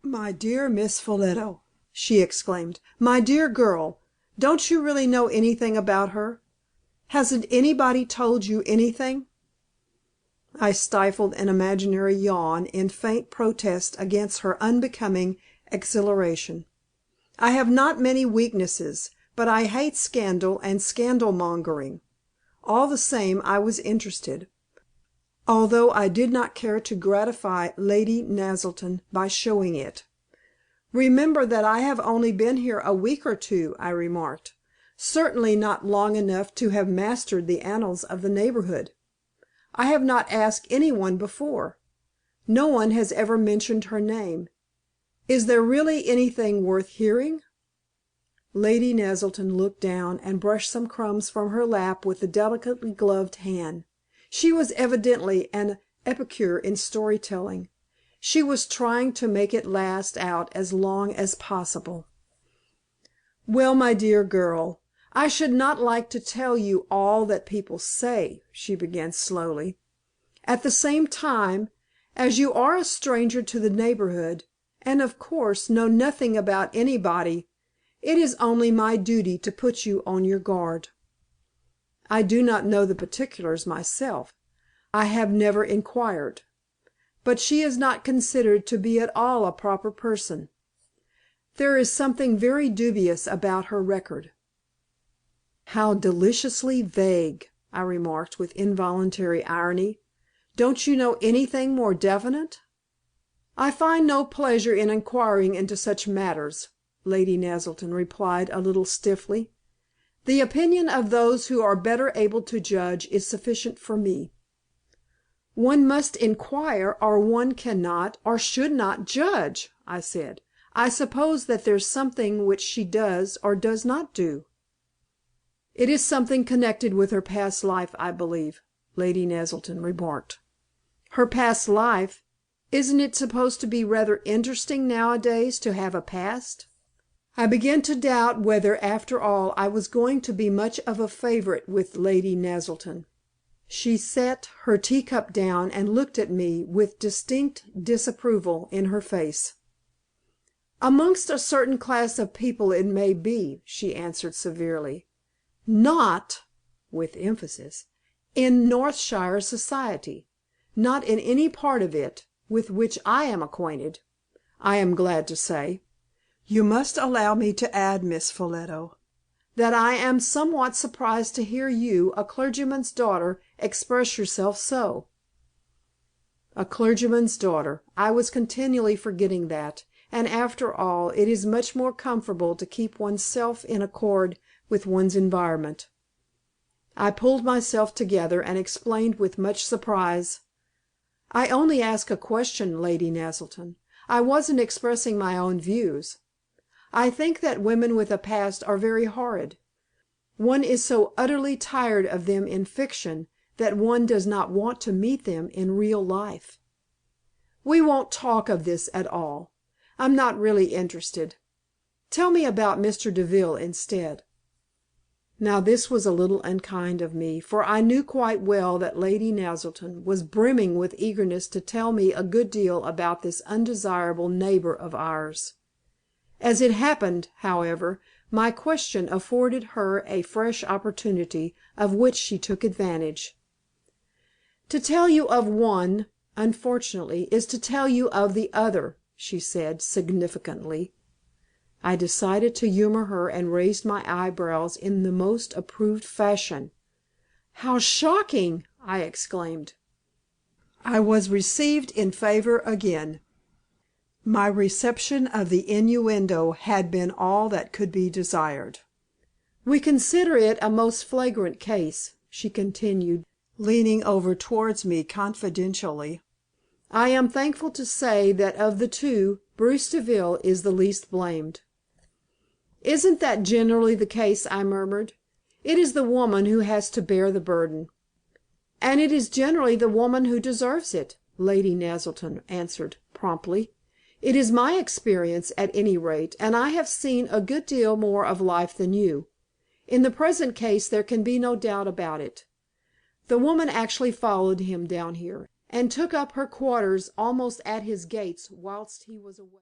"My dear Miss Ffolliot," she exclaimed. "My dear girl, don't you really know anything about her? Hasn't anybody told you anything?" I stifled an imaginary yawn in faint protest against her unbecoming exhilaration. I have not many weaknesses, but I hate scandal and scandal mongering. All the same I was interested, although I did not care to gratify Lady Naselton by showing it. "Remember that I have only been here a week or two," I remarked. "Certainly not long enough to have mastered the annals of the neighborhood. I have not asked any one before. No one has ever mentioned her name. Is there really anything worth hearing?" Lady Naselton looked down and brushed some crumbs from her lap with a delicately gloved hand. She was evidently an epicure in story telling. She was trying to make it last out as long as possible. "Well, my dear girl, I should not like to tell you all that people say," she began slowly. "At the same time, as you are a stranger to the neighborhood, and of course know nothing about anybody, it is only my duty to put you on your guard. I do not know the particulars myself. I have never inquired. But she is not considered to be at all a proper person. There is something very dubious about her record." "How deliciously vague!" I remarked, with involuntary irony. "Don't you know anything more definite?" "I find no pleasure in inquiring into such matters," Lady Naselton replied a little stiffly. "The opinion of those who are better able to judge is sufficient for me." "One must inquire, or one cannot or should not judge," I said. "I suppose that there's something which she does or does not do." "It is something connected with her past life, I believe," Lady Naselton remarked. "Her past life! Isn't it supposed to be rather interesting nowadays to have a past?" I began to doubt whether, after all, I was going to be much of a favorite with Lady Naselton. She set her teacup down and looked at me with distinct disapproval in her face. "Amongst a certain class of people it may be," she answered severely. "Not," with emphasis, "in Northshire society. Not in any part of it with which I am acquainted, I am glad to say. You must allow me to add, Miss Ffolliot, that I am somewhat surprised to hear you, a clergyman's daughter, express yourself so." A clergyman's daughter! I was continually forgetting that, and after all it is much more comfortable to keep one's self in accord with one's environment. I pulled myself together and explained with much surprise. "I only asked a question, Lady Naselton. I wasn't expressing my own views. I think that women with a past are very horrid. One is so utterly tired of them in fiction that one does not want to meet them in real life. We won't talk of this at all. I'm not really interested. Tell me about Mr. Deville instead." Now this was a little unkind of me, for I knew quite well that Lady Naselton was brimming with eagerness to tell me a good deal about this undesirable neighbor of ours. As it happened, however, my question afforded her a fresh opportunity, of which she took advantage. "To tell you of one, unfortunately, is to tell you of the other," she said, significantly. I decided to humor her and raised my eyebrows in the most approved fashion. "How shocking!" I exclaimed. I was received in favor again. My reception of the innuendo had been all that could be desired. "We consider it a most flagrant case," she continued, leaning over towards me confidentially. "I am thankful to say that of the two Bruce Deville is the least blamed." "Isn't that generally the case?" I murmured. "It is the woman who has to bear the burden." "And it is generally the woman who deserves it," Lady Naselton answered, promptly. "It is my experience, at any rate, and I have seen a good deal more of life than you. In the present case there can be no doubt about it. The woman actually followed him down here, and took up her quarters almost at his gates whilst he was away."